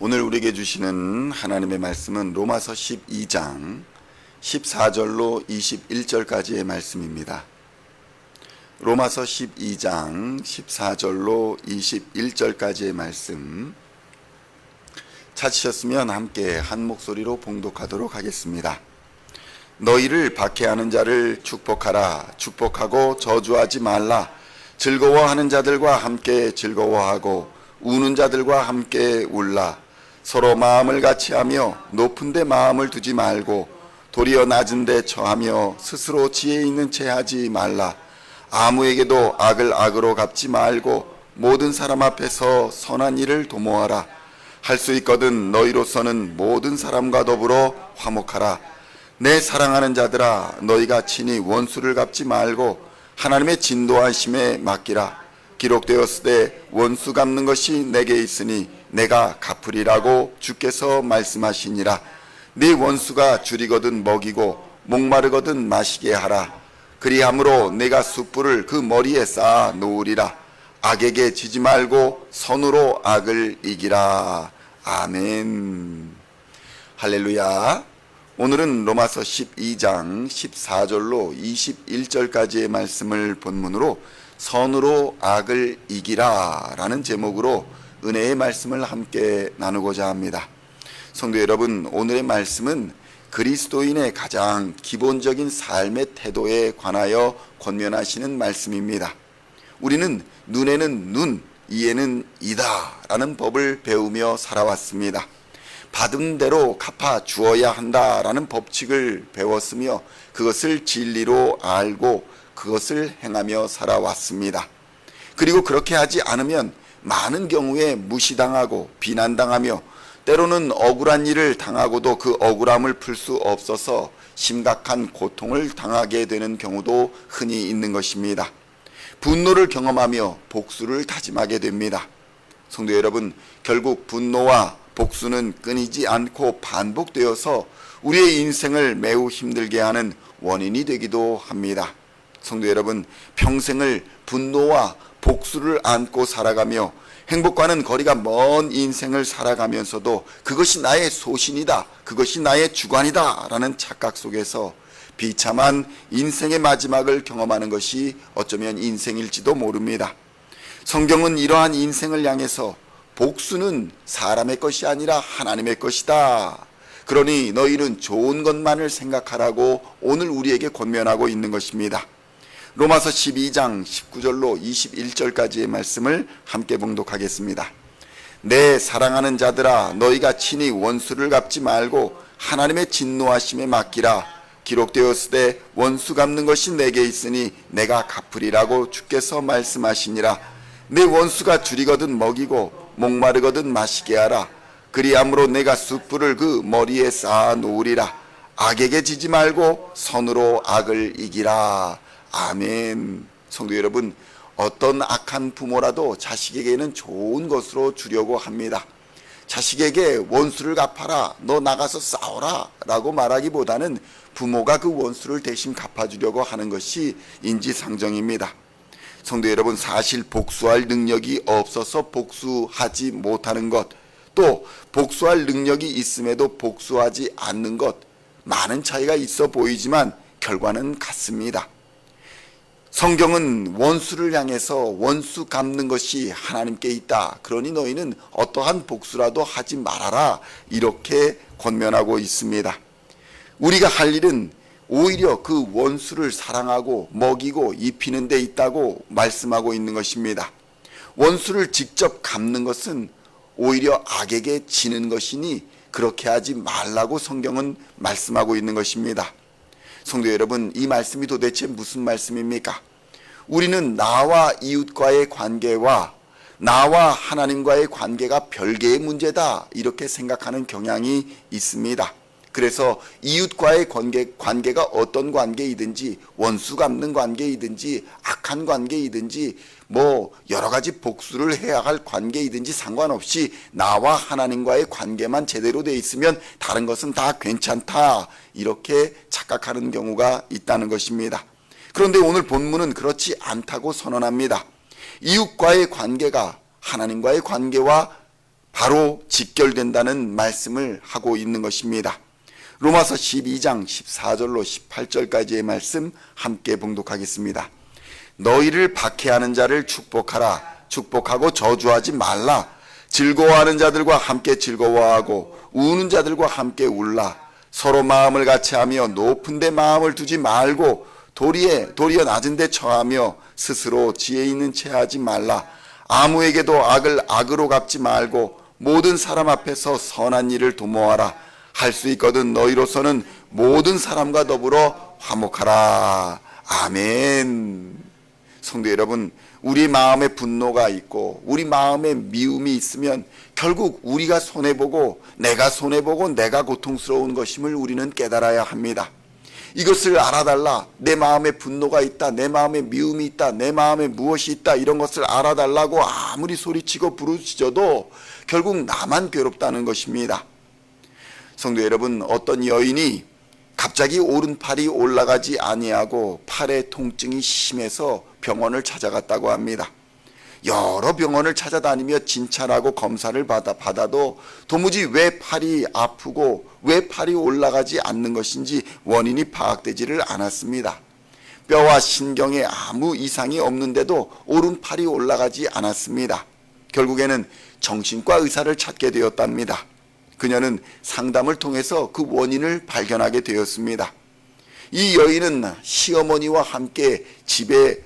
오늘 우리에게 주시는 하나님의 말씀은 로마서 12장 14절로 21절까지의 말씀입니다. 로마서 12장 14절로 21절까지의 말씀 찾으셨으면 함께 한 목소리로 봉독하도록 하겠습니다. 너희를 박해하는 자를 축복하라. 축복하고 저주하지 말라. 즐거워하는 자들과 함께 즐거워하고 우는 자들과 함께 울라. 서로 마음을 같이하며 높은 데 마음을 두지 말고 도리어 낮은 데 처하며 스스로 지혜 있는 채 하지 말라. 아무에게도 악을 악으로 갚지 말고 모든 사람 앞에서 선한 일을 도모하라. 할 수 있거든 너희로서는 모든 사람과 더불어 화목하라. 내 사랑하는 자들아, 너희가 친히 원수를 갚지 말고 하나님의 진도하심에 맡기라. 기록되었으되 원수 갚는 것이 내게 있으니 내가 갚으리라고 주께서 말씀하시니라. 네 원수가 줄이거든 먹이고 목마르거든 마시게 하라. 그리함으로 내가 숯불을 그 머리에 쌓아 놓으리라. 악에게 지지 말고 선으로 악을 이기라. 아멘. 할렐루야. 오늘은 로마서 12장 14절로 21절까지의 말씀을 본문으로 선으로 악을 이기라 라는 제목으로 은혜의 말씀을 함께 나누고자 합니다. 성도 여러분, 오늘의 말씀은 그리스도인의 가장 기본적인 삶의 태도에 관하여 권면하시는 말씀입니다. 우리는 눈에는 눈, 이에는 이다 라는 법을 배우며 살아왔습니다. 받은 대로 갚아 주어야 한다라는 법칙을 배웠으며 그것을 진리로 알고 그것을 행하며 살아왔습니다. 그리고 그렇게 하지 않으면 많은 경우에 무시당하고 비난당하며 때로는 억울한 일을 당하고도 그 억울함을 풀 수 없어서 심각한 고통을 당하게 되는 경우도 흔히 있는 것입니다. 분노를 경험하며 복수를 다짐하게 됩니다. 성도 여러분, 결국 분노와 복수는 끊이지 않고 반복되어서 우리의 인생을 매우 힘들게 하는 원인이 되기도 합니다. 성도 여러분, 평생을 분노와 복수를 안고 살아가며 행복과는 거리가 먼 인생을 살아가면서도 그것이 나의 소신이다, 그것이 나의 주관이다 라는 착각 속에서 비참한 인생의 마지막을 경험하는 것이 어쩌면 인생일지도 모릅니다. 성경은 이러한 인생을 향해서 복수는 사람의 것이 아니라 하나님의 것이다. 그러니 너희는 좋은 것만을 생각하라고 오늘 우리에게 권면하고 있는 것입니다. 로마서 12장 19절로 21절까지의 말씀을 함께 봉독하겠습니다. 내 사랑하는 자들아, 너희가 친히 원수를 갚지 말고 하나님의 진노하심에 맡기라. 기록되었으되 원수 갚는 것이 내게 있으니 내가 갚으리라고 주께서 말씀하시니라. 내 원수가 줄이거든 먹이고 목마르거든 마시게 하라. 그리함으로 내가 숯불을 그 머리에 쌓아 놓으리라. 악에게 지지 말고 선으로 악을 이기라. 아멘. 성도 여러분, 어떤 악한 부모라도 자식에게는 좋은 것으로 주려고 합니다. 자식에게 원수를 갚아라, 너 나가서 싸워라 라고 말하기보다는 부모가 그 원수를 대신 갚아주려고 하는 것이 인지상정입니다. 성도 여러분, 사실 복수할 능력이 없어서 복수하지 못하는 것, 또 복수할 능력이 있음에도 복수하지 않는 것, 많은 차이가 있어 보이지만 결과는 같습니다. 성경은 원수를 향해서 원수 갚는 것이 하나님께 있다. 그러니 너희는 어떠한 복수라도 하지 말아라. 이렇게 권면하고 있습니다. 우리가 할 일은 오히려 그 원수를 사랑하고 먹이고 입히는 데 있다고 말씀하고 있는 것입니다. 원수를 직접 갚는 것은 오히려 악에게 지는 것이니 그렇게 하지 말라고 성경은 말씀하고 있는 것입니다. 성도 여러분, 이 말씀이 도대체 무슨 말씀입니까? 우리는 나와 이웃과의 관계와 나와 하나님과의 관계가 별개의 문제다 이렇게 생각하는 경향이 있습니다. 그래서 이웃과의 관계가 어떤 관계이든지 원수 갚는 관계이든지 악한 관계이든지 여러 가지 복수를 해야 할 관계이든지 상관없이 나와 하나님과의 관계만 제대로 돼 있으면 다른 것은 다 괜찮다 이렇게 착각하는 경우가 있다는 것입니다. 그런데 오늘 본문은 그렇지 않다고 선언합니다. 이웃과의 관계가 하나님과의 관계와 바로 직결된다는 말씀을 하고 있는 것입니다. 로마서 12장 14절로 18절까지의 말씀 함께 봉독하겠습니다. 너희를 박해하는 자를 축복하라. 축복하고 저주하지 말라. 즐거워하는 자들과 함께 즐거워하고 우는 자들과 함께 울라. 서로 마음을 같이하며 높은 데 마음을 두지 말고 도리어 낮은 데 처하며 스스로 지혜 있는 채 하지 말라. 아무에게도 악을 악으로 갚지 말고 모든 사람 앞에서 선한 일을 도모하라. 할 수 있거든 너희로서는 모든 사람과 더불어 화목하라. 아멘. 성도 여러분, 우리 마음에 분노가 있고 우리 마음에 미움이 있으면 결국 우리가 손해보고 내가 고통스러운 것임을 우리는 깨달아야 합니다. 이것을 알아달라. 내 마음에 분노가 있다, 내 마음에 미움이 있다, 내 마음에 무엇이 있다, 이런 것을 알아달라고 아무리 소리치고 부르짖어도 결국 나만 괴롭다는 것입니다. 성도 여러분, 어떤 여인이 갑자기 오른팔이 올라가지 아니하고 팔에 통증이 심해서 병원을 찾아갔다고 합니다. 여러 병원을 찾아다니며 진찰하고 검사를 받아도 도무지 왜 팔이 아프고 왜 팔이 올라가지 않는 것인지 원인이 파악되지를 않았습니다. 뼈와 신경에 아무 이상이 없는데도 오른팔이 올라가지 않았습니다. 결국에는 정신과 의사를 찾게 되었답니다. 그녀는 상담을 통해서 그 원인을 발견하게 되었습니다. 이 여인은 시어머니와 함께 집에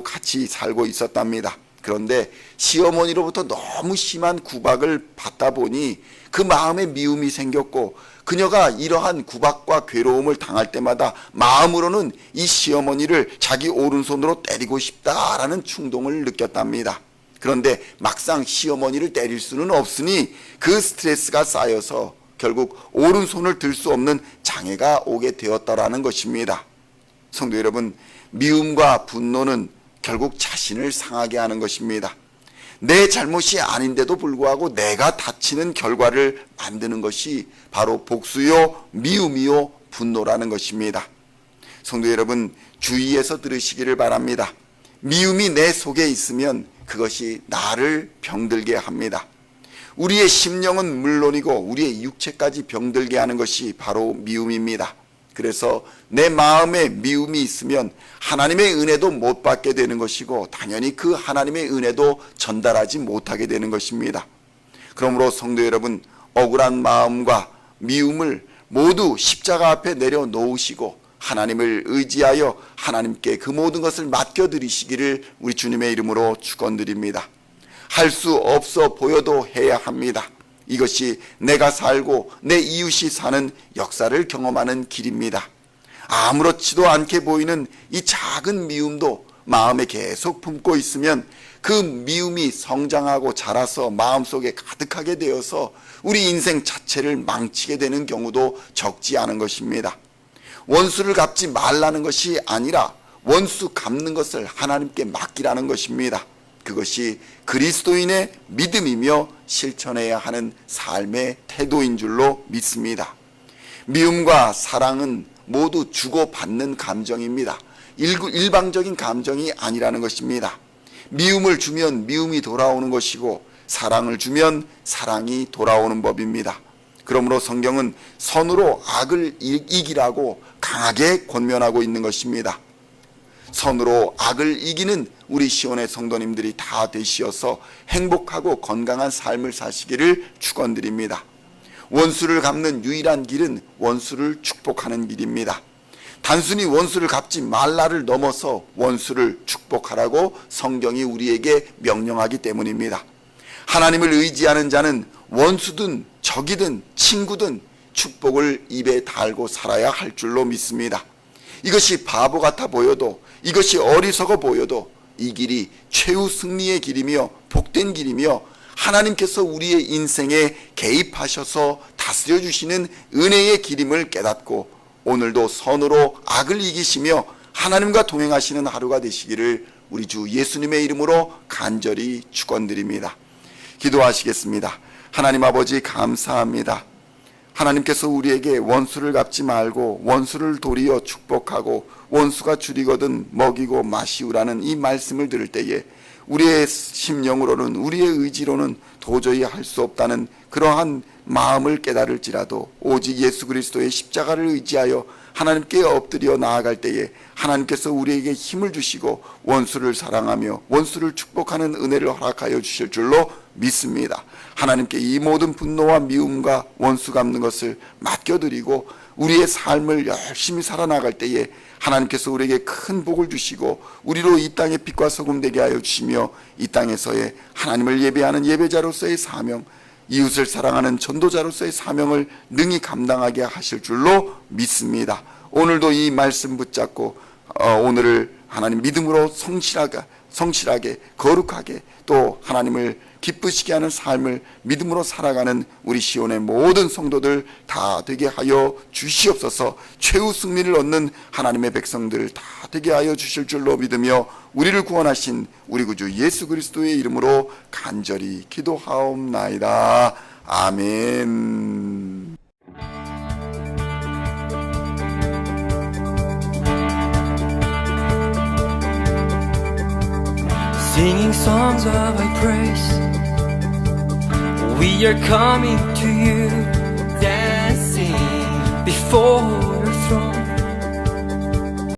같이 살고 있었답니다. 그런데 시어머니로부터 너무 심한 구박을 받다 보니 그 마음에 미움이 생겼고, 그녀가 이러한 구박과 괴로움을 당할 때마다 마음으로는 이 시어머니를 자기 오른손으로 때리고 싶다라는 충동을 느꼈답니다. 그런데 막상 시어머니를 때릴 수는 없으니 그 스트레스가 쌓여서 결국 오른손을 들 수 없는 장애가 오게 되었다라는 것입니다. 성도 여러분, 미움과 분노는 결국 자신을 상하게 하는 것입니다. 내 잘못이 아닌데도 불구하고 내가 다치는 결과를 만드는 것이 바로 복수요, 미움이요, 분노라는 것입니다. 성도 여러분, 주의해서 들으시기를 바랍니다. 미움이 내 속에 있으면 그것이 나를 병들게 합니다. 우리의 심령은 물론이고 우리의 육체까지 병들게 하는 것이 바로 미움입니다. 그래서 내 마음에 미움이 있으면 하나님의 은혜도 못 받게 되는 것이고, 당연히 그 하나님의 은혜도 전달하지 못하게 되는 것입니다. 그러므로 성도 여러분, 억울한 마음과 미움을 모두 십자가 앞에 내려놓으시고 하나님을 의지하여 하나님께 그 모든 것을 맡겨드리시기를 우리 주님의 이름으로 축원드립니다. 할 수 없어 보여도 해야 합니다. 이것이 내가 살고 내 이웃이 사는 역사를 경험하는 길입니다. 아무렇지도 않게 보이는 이 작은 미움도 마음에 계속 품고 있으면 그 미움이 성장하고 자라서 마음속에 가득하게 되어서 우리 인생 자체를 망치게 되는 경우도 적지 않은 것입니다. 원수를 갚지 말라는 것이 아니라 원수 갚는 것을 하나님께 맡기라는 것입니다. 그것이 그리스도인의 믿음이며 실천해야 하는 삶의 태도인 줄로 믿습니다. 미움과 사랑은 모두 주고받는 감정입니다. 일방적인 감정이 아니라는 것입니다. 미움을 주면 미움이 돌아오는 것이고, 사랑을 주면 사랑이 돌아오는 법입니다. 그러므로 성경은 선으로 악을 이기라고 강하게 권면하고 있는 것입니다. 선으로 악을 이기는 우리 시온의 성도님들이 다 되시어서 행복하고 건강한 삶을 사시기를 축원드립니다. 원수를 갚는 유일한 길은 원수를 축복하는 길입니다. 단순히 원수를 갚지 말라를 넘어서 원수를 축복하라고 성경이 우리에게 명령하기 때문입니다. 하나님을 의지하는 자는 원수든 적이든 친구든 축복을 입에 달고 살아야 할 줄로 믿습니다. 이것이 바보 같아 보여도, 이것이 어리석어 보여도 이 길이 최후 승리의 길이며 복된 길이며 하나님께서 우리의 인생에 개입하셔서 다스려 주시는 은혜의 길임을 깨닫고 오늘도 선으로 악을 이기시며 하나님과 동행하시는 하루가 되시기를 우리 주 예수님의 이름으로 간절히 축원드립니다. 기도하시겠습니다. 하나님 아버지, 감사합니다. 하나님께서 우리에게 원수를 갚지 말고 원수를 도리어 축복하고 원수가 줄이거든 먹이고 마시우라는 이 말씀을 들을 때에 우리의 심령으로는, 우리의 의지로는 도저히 할 수 없다는 그러한 마음을 깨달을지라도 오직 예수 그리스도의 십자가를 의지하여 하나님께 엎드려 나아갈 때에 하나님께서 우리에게 힘을 주시고 원수를 사랑하며 원수를 축복하는 은혜를 허락하여 주실 줄로 믿습니다. 하나님께 이 모든 분노와 미움과 원수 갚는 것을 맡겨드리고 우리의 삶을 열심히 살아나갈 때에 하나님께서 우리에게 큰 복을 주시고 우리로 이 땅의 빛과 소금 되게 하여 주시며 이 땅에서의 하나님을 예배하는 예배자로서의 사명, 이웃을 사랑하는 전도자로서의 사명을 능히 감당하게 하실 줄로 믿습니다. 오늘도 이 말씀 붙잡고 오늘을 하나님 믿음으로 성실하게 거룩하게 또 하나님을 기쁘시게 하는 삶을 믿음으로 살아가는 우리 시온의 모든 성도들 다 되게 하여 주시옵소서. 최후 승리를 얻는 하나님의 백성들 다 되게 하여 주실 줄로 믿으며 우리를 구원하신 우리 구주 예수 그리스도의 이름으로 간절히 기도하옵나이다. 아멘. Singing songs of thy praise, we are coming to you, dancing before